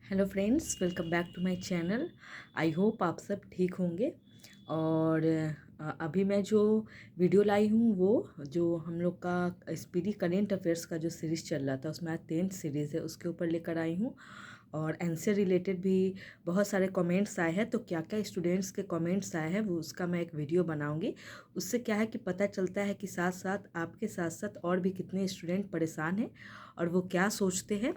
Hello friends, welcome back to my channel. I hope आप सब ठीक होंगे। और अभी मैं जो वीडियो लाई हूँ वो जो हम लोग का स्पीडी करेंट अफेयर्स का जो सीरीज़ चल रहा था उसमें आज 10th सीरीज़ है, उसके ऊपर लेकर आई हूँ। और एनसे रिलेटेड भी बहुत सारे कमेंट्स आए हैं, तो क्या क्या स्टूडेंट्स के कमेंट्स आए हैं वो उसका मैं एक वीडियो बनाऊंगी। उससे क्या है कि पता चलता है कि साथ साथ आपके साथ साथ और भी कितने स्टूडेंट परेशान हैं और वो क्या सोचते हैं,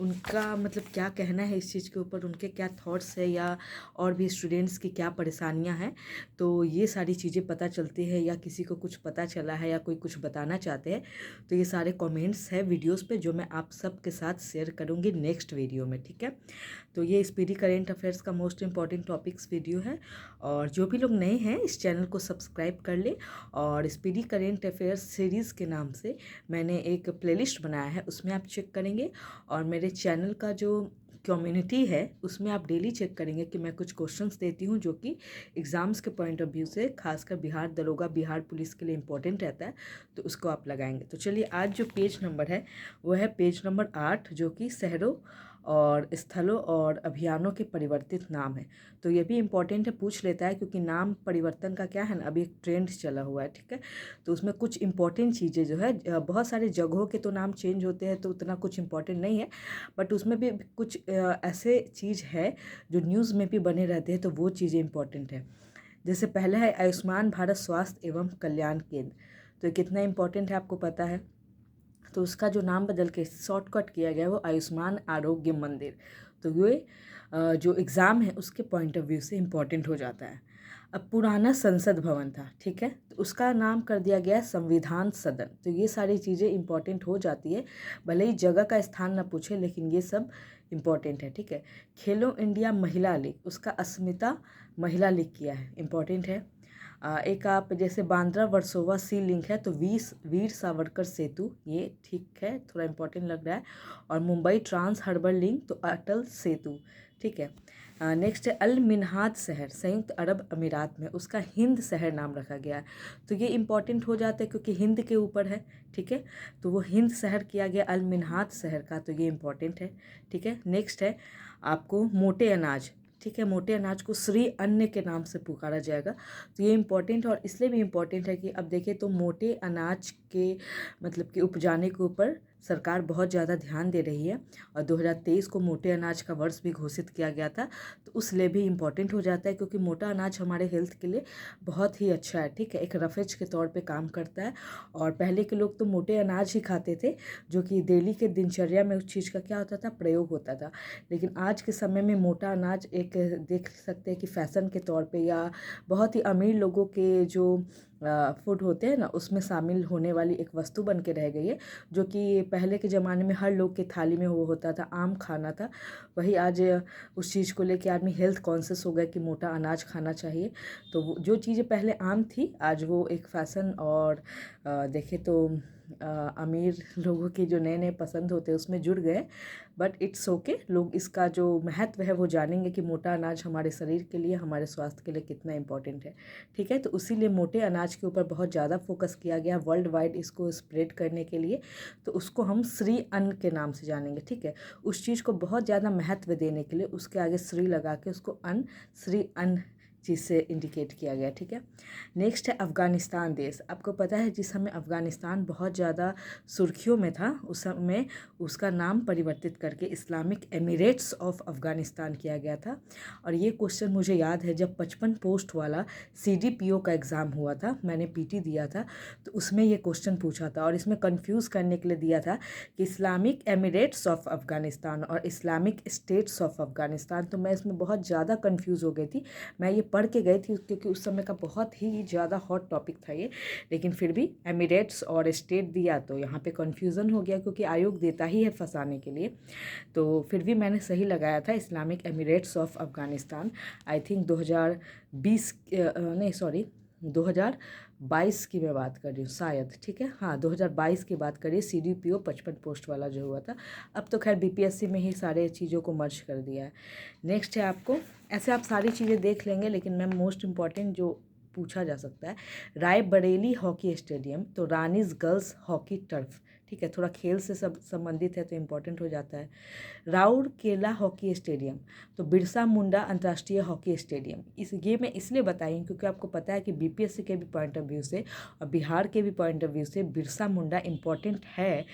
उनका मतलब क्या कहना है इस चीज़ के ऊपर, उनके क्या थॉट्स है या और भी स्टूडेंट्स की क्या परेशानियां हैं। तो ये सारी चीज़ें पता चलती है या किसी को कुछ पता चला है या कोई कुछ बताना चाहते हैं तो ये सारे कमेंट्स हैं वीडियोस पे जो मैं आप सब के साथ शेयर करूँगी नेक्स्ट वीडियो में, ठीक है। तो ये स्पीडी करेंट अफेयर्स का मोस्ट इंपॉर्टेंट टॉपिक्स वीडियो है। और जो भी लोग नए हैं इस चैनल को सब्सक्राइब कर ले। और स्पीडी करेंट अफेयर्स सीरीज़ के नाम से मैंने एक प्लेलिस्ट बनाया है, उसमें आप चेक करेंगे। और मेरे चैनल का जो कम्युनिटी है उसमें आप डेली चेक करेंगे कि मैं कुछ क्वेश्चंस देती हूँ जो कि एग्ज़ाम्स के पॉइंट ऑफ व्यू से खासकर बिहार दरोगा, बिहार पुलिस के लिए इम्पोर्टेंट रहता है, तो उसको आप लगाएंगे। तो चलिए, आज जो पेज नंबर है वो है पेज नंबर 8, जो कि शहरों और स्थलों और अभियानों के परिवर्तित नाम है। तो ये भी इम्पॉर्टेंट है, पूछ लेता है, क्योंकि नाम परिवर्तन का क्या है ना, अभी एक ट्रेंड चला हुआ है, ठीक है। तो उसमें कुछ इंपॉर्टेंट चीज़ें जो है, बहुत सारे जगहों के तो नाम चेंज होते हैं तो उतना कुछ इंपॉर्टेंट नहीं है, बट उसमें भी कुछ ऐसे चीज़ है जो न्यूज़ में भी बने रहते हैं, तो वो चीज़ें इंपॉर्टेंट है। जैसे पहला है आयुष्मान भारत स्वास्थ्य एवं कल्याण केंद्र। तो ये कितना इंपॉर्टेंट है आपको पता है। तो उसका जो नाम बदल के शॉर्टकट किया गया है वो आयुष्मान आरोग्य मंदिर। तो ये जो एग्ज़ाम है उसके पॉइंट ऑफ व्यू से इम्पॉर्टेंट हो जाता है। अब पुराना संसद भवन था, ठीक है, तो उसका नाम कर दिया गया संविधान सदन। तो ये सारी चीज़ें इंपॉर्टेंट हो जाती है, भले ही जगह का स्थान ना पूछे, लेकिन ये सब इम्पॉर्टेंट है, ठीक है। खेलो इंडिया महिला लीग, उसका अस्मिता महिला लीग किया है, इम्पॉर्टेंट है। एक आप जैसे बांद्रा वर्सोवा सी लिंक है तो वीर सावरकर सेतु, ये ठीक है, थोड़ा इंपॉर्टेंट लग रहा है। और मुंबई ट्रांस हार्बर लिंक तो अटल सेतु, ठीक है। नेक्स्ट है अल मिन्हाज शहर संयुक्त अरब अमीरात में, उसका हिंद शहर नाम रखा गया है। तो ये इंपॉर्टेंट हो जाता है क्योंकि हिंद के ऊपर है, ठीक है। तो वो हिंद शहर किया गया अल मिन्हाज शहर का, तो ये इंपॉर्टेंट है, ठीक है। नेक्स्ट है आपको मोटे अनाज, ठीक है, मोटे अनाज को श्री अन्न के नाम से पुकारा जाएगा। तो ये इम्पॉर्टेंट, और इसलिए भी इम्पॉर्टेंट है कि अब देखिए तो मोटे अनाज के मतलब कि उपजाने के ऊपर सरकार बहुत ज़्यादा ध्यान दे रही है। और 2023 को मोटे अनाज का वर्ष भी घोषित किया गया था, तो उस लिए भी इम्पॉर्टेंट हो जाता है क्योंकि मोटा अनाज हमारे हेल्थ के लिए बहुत ही अच्छा है, ठीक है, एक रफेज के तौर पे काम करता है। और पहले के लोग तो मोटे अनाज ही खाते थे, जो कि डेली के दिनचर्या में उस चीज़ का क्या होता था, प्रयोग होता था। लेकिन आज के समय में मोटा अनाज एक देख सकते हैं कि फैशन के तौर पे या बहुत ही अमीर लोगों के जो फूड होते हैं ना उसमें शामिल होने वाली एक वस्तु बन के रह गई है, जो कि पहले के ज़माने में हर लोग के थाली में वो होता था, आम खाना था। वही आज उस चीज़ को लेके आदमी हेल्थ कॉन्शियस हो गया कि मोटा अनाज खाना चाहिए। तो जो चीज़ें पहले आम थी आज वो एक फैशन और देखे तो अमीर लोगों के जो नए नए पसंद होते हैं उसमें जुड़ गए। बट इट्स ओके, लोग इसका जो महत्व है वो जानेंगे कि मोटा अनाज हमारे शरीर के लिए, हमारे स्वास्थ्य के लिए कितना इंपॉर्टेंट है, ठीक है। तो उसीलिए मोटे अनाज के ऊपर बहुत ज़्यादा फोकस किया गया वर्ल्ड वाइड इसको स्प्रेड करने के लिए। तो उसको हम श्री अन्न के नाम से जानेंगे, ठीक है। उस चीज़ को बहुत ज़्यादा महत्व देने के लिए उसके आगे श्री लगा के उसको अन्न, श्री अन्न चीज़ से इंडिकेट किया गया, ठीक है। नेक्स्ट है अफ़गानिस्तान देश। आपको पता है जिस समय अफ़गानिस्तान बहुत ज़्यादा सुर्खियों में था उस समय उसका नाम परिवर्तित करके इस्लामिक एमिरेट्स ऑफ अफ़गानिस्तान किया गया था। और ये क्वेश्चन मुझे याद है जब 55 पोस्ट वाला CDPO का एग्ज़ाम हुआ था, मैंने PT दिया था, तो उसमें ये क्वेश्चन पूछा था और इसमें कंफ्यूज करने के लिए दिया था कि इस्लामिक एमिरेट्स ऑफ अफ़गानिस्तान और इस्लामिक स्टेट्स ऑफ अफ़गानिस्तान। तो मैं इसमें बहुत ज़्यादा कंफ्यूज हो गई थी, मैं ये पढ़ के गई थी क्योंकि उस समय का बहुत ही ज़्यादा हॉट टॉपिक था ये। लेकिन फिर भी एमिरेट्स और स्टेट दिया तो यहाँ पे कन्फ्यूज़न हो गया, क्योंकि आयोग देता ही है फंसाने के लिए। तो फिर भी मैंने सही लगाया था Islamic Emirates of Afghanistan. I think 2020 नहीं सॉरी 2022 की मैं बात कर रही हूँ शायद, ठीक है, हाँ 2022 की बात करिए। CDPO 55 पोस्ट वाला जो हुआ था, अब तो खैर BPSC में ही सारे चीज़ों को मर्ज कर दिया है। नेक्स्ट है आपको, ऐसे आप सारी चीज़ें देख लेंगे लेकिन मैम मोस्ट इम्पॉर्टेंट जो पूछा जा सकता है, रायबरेली हॉकी स्टेडियम तो रानीज गर्ल्स हॉकी टर्फ, ठीक है, थोड़ा खेल से सब संबंधित है तो इम्पोर्टेंट हो जाता है। राउरकेला हॉकी स्टेडियम, तो बिरसा मुंडा अंतर्राष्ट्रीय हॉकी स्टेडियम, ये मैं इसलिए बताई हूँ क्योंकि आपको पता है कि बीपीएससी के भी पॉइंट ऑफ व्यू से और बिहार के भी पॉइंट ऑफ व्यू से बिरसा मुंडा इम्पॉर्टेंट है,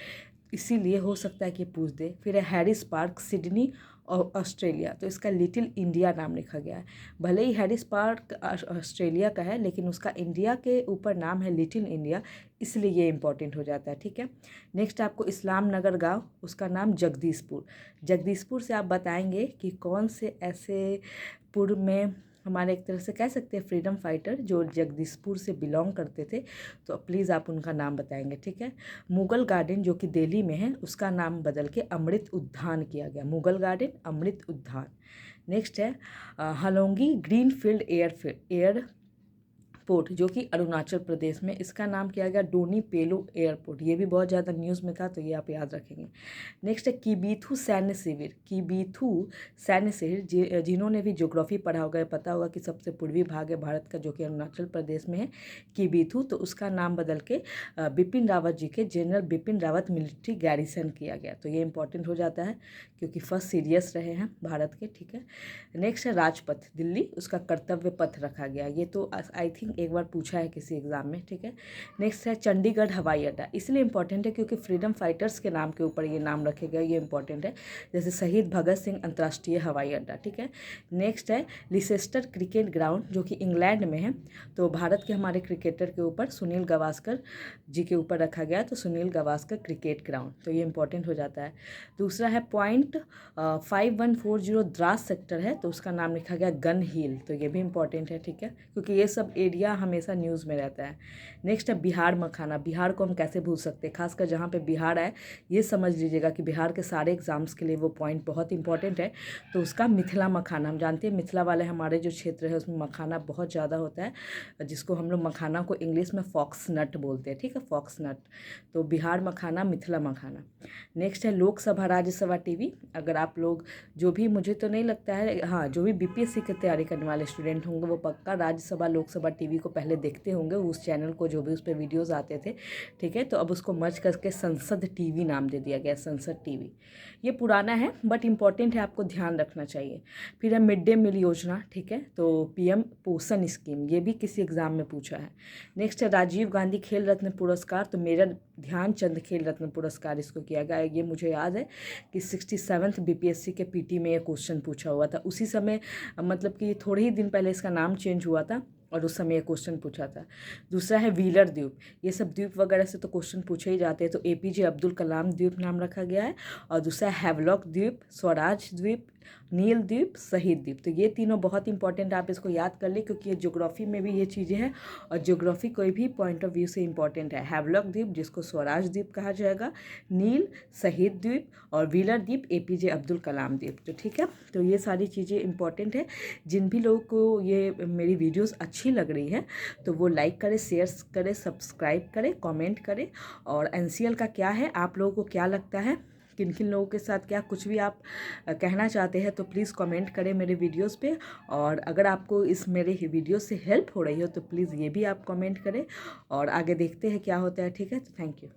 इसीलिए हो सकता है कि पूछ दे। फिर है हैरिस पार्क सिडनी और ऑस्ट्रेलिया, तो इसका लिटिल इंडिया नाम लिखा गया है। भले ही हैरिस पार्क ऑस्ट्रेलिया का है लेकिन उसका इंडिया के ऊपर नाम है लिटिल इंडिया, इसलिए ये इंपॉर्टेंट हो जाता है। ठीक है, नेक्स्ट आपको इस्लाम नगर गाँव, उसका नाम जगदीशपुर। जगदीशपुर से आप बताएंगे कि कौन से ऐसे पुर में हमारे एक तरह से कह सकते हैं फ्रीडम फाइटर जो जगदीशपुर से बिलोंग करते थे, तो प्लीज़ आप उनका नाम बताएंगे। ठीक है, मुगल गार्डन जो कि दिल्ली में है उसका नाम बदल के अमृत उद्यान किया गया, मुगल गार्डन अमृत उद्यान। नेक्स्ट है हलोंगी ग्रीनफील्ड एयरपोर्ट जो कि अरुणाचल प्रदेश में, इसका नाम किया गया डोनी पेलो एयरपोर्ट, ये भी बहुत ज़्यादा न्यूज़ में था तो ये आप याद रखेंगे। नेक्स्ट है किबीथू सैन्य शिविर, किबीथू सैन्य शिविर, जिन्होंने भी ज्योग्राफी पढ़ा होगा पता होगा कि सबसे पूर्वी भाग है भारत का जो कि अरुणाचल प्रदेश में है किबीथू, तो उसका नाम बदल के बिपिन रावत जी के general Bipin Rawat military garrison किया गया, तो ये इंपॉर्टेंट हो जाता है क्योंकि फर्स्ट सीरियस रहे हैं भारत के। ठीक है, नेक्स्ट है राजपथ दिल्ली, उसका कर्तव्य पथ रखा गया, ये तो आई थिंक एक बार पूछा है किसी एग्जाम में। ठीक है, नेक्स्ट है चंडीगढ़ हवाई अड्डा, इसलिए इंपॉर्टेंट है क्योंकि फ्रीडम फाइटर्स के नाम के ऊपर ये नाम रखे गए, ये इंपॉर्टेंट है, जैसे शहीद भगत सिंह अंतर्राष्ट्रीय हवाई अड्डा। ठीक है, नेक्स्ट है लिसेस्टर क्रिकेट ग्राउंड जो कि इंग्लैंड में है, तो भारत के हमारे क्रिकेटर के ऊपर सुनील गावस्कर जी के ऊपर रखा गया, तो सुनील गावस्कर क्रिकेट ग्राउंड, तो ये इंपॉर्टेंट हो जाता है। दूसरा है पॉइंट 5140 द्रास सेक्टर है, तो उसका नाम लिखा गया गन हिल, तो ये भी इंपॉर्टेंट है। ठीक है, क्योंकि ये सब एरिया हमेशा न्यूज़ में रहता है। नेक्स्ट है बिहार मखाना, बिहार को हम कैसे भूल सकते हैं, खासकर जहाँ पे बिहार है ये समझ लीजिएगा कि बिहार के सारे एग्जाम्स के लिए वो पॉइंट बहुत इंपॉर्टेंट है, तो उसका मिथिला मखाना, हम जानते हैं मिथिला वाले हमारे जो क्षेत्र है उसमें मखाना बहुत ज़्यादा होता है, जिसको हम लोग मखाना को इंग्लिश में फॉक्स नट बोलते हैं। ठीक है, फॉक्स नट, तो बिहार मखाना मिथिला मखाना। नेक्स्ट है लोकसभा राज्यसभा टीवी, अगर आप लोग जो भी, मुझे तो नहीं लगता है, हाँ जो भी बीपीएससी की तैयारी करने वाले स्टूडेंट होंगे वो पक्का राज्यसभा लोकसभा टीवी को पहले देखते होंगे, उस चैनल को जो भी उस पर वीडियोज़ आते थे। ठीक है, तो अब उसको मर्ज करके संसद टीवी नाम दे दिया गया, संसद टीवी। ये पुराना है बट इंपॉर्टेंट है, आपको ध्यान रखना चाहिए। फिर है मिड डे मील योजना, ठीक है, तो पीएम पोषण स्कीम, ये भी किसी एग्जाम में पूछा है। नेक्स्ट है राजीव गांधी खेल रत्न पुरस्कार, तो मेजर ध्यानचंद खेल रत्न पुरस्कार इसको किया गया, ये मुझे याद है कि 67th बीपीएससी के पीटी में ये क्वेश्चन पूछा हुआ था, उसी समय मतलब कि थोड़े ही दिन पहले इसका नाम चेंज हुआ था और उस समय ये क्वेश्चन पूछा था। दूसरा है व्हीलर द्वीप, ये सब द्वीप वगैरह से तो क्वेश्चन पूछे ही जाते हैं, तो एपीजे अब्दुल कलाम द्वीप नाम रखा गया है। और दूसरा हैवलॉक द्वीप, स्वराज द्वीप, नील द्वीप, शहीद द्वीप, तो ये तीनों बहुत इंपॉर्टेंट, आप इसको याद कर ले क्योंकि ये ज्योग्राफी में भी ये चीज़ें हैं और ज्योग्राफी कोई भी पॉइंट ऑफ व्यू से इंपॉर्टेंट है। हैवलॉक द्वीप जिसको स्वराज द्वीप कहा जाएगा, नील शहीद द्वीप और व्हीलर द्वीप एपीजे अब्दुल कलाम द्वीप, तो ठीक है, तो ये सारी चीज़ें इंपॉर्टेंट है। जिन भी लोगों को ये मेरी वीडियोस अच्छी लग रही है तो वो लाइक करें, शेयर करें, सब्सक्राइब करें, कमेंट करें। और एनसीएल का क्या है, आप लोगों को क्या लगता है, किन किन लोगों के साथ क्या कुछ भी आप कहना चाहते हैं तो प्लीज़ कमेंट करें मेरे वीडियोस पे। और अगर आपको इस मेरे वीडियो से हेल्प हो रही हो तो प्लीज़ ये भी आप कमेंट करें और आगे देखते हैं क्या होता है। ठीक है, तो थैंक यू।